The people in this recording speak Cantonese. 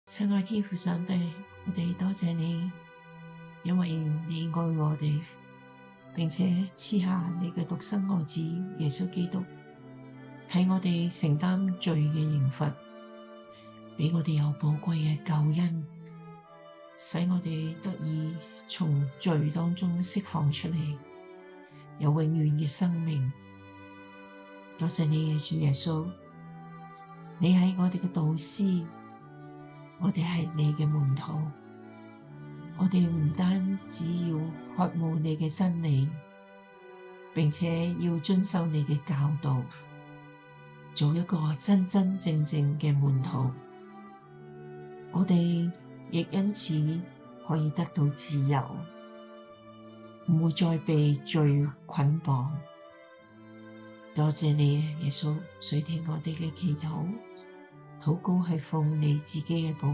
親愛天父上帝，我哋多謝你，因為你愛我哋，並且賜下你嘅獨生愛子耶穌基督，替我哋承擔罪嘅刑罰，俾我哋有寶貴嘅救恩，使我哋得以從罪當中釋放出嚟，有永遠嘅生命。多謝你，主耶穌，你係我哋嘅導師，我哋係你嘅門徒，我哋唔單只要渴慕你嘅真理，並且要遵守你嘅教導，做一個真真正正嘅門徒。我哋亦因此可以得到自由，唔會再被罪捆綁。多謝你，耶穌，垂聽我哋嘅祈禱，禱告係奉你自己嘅寶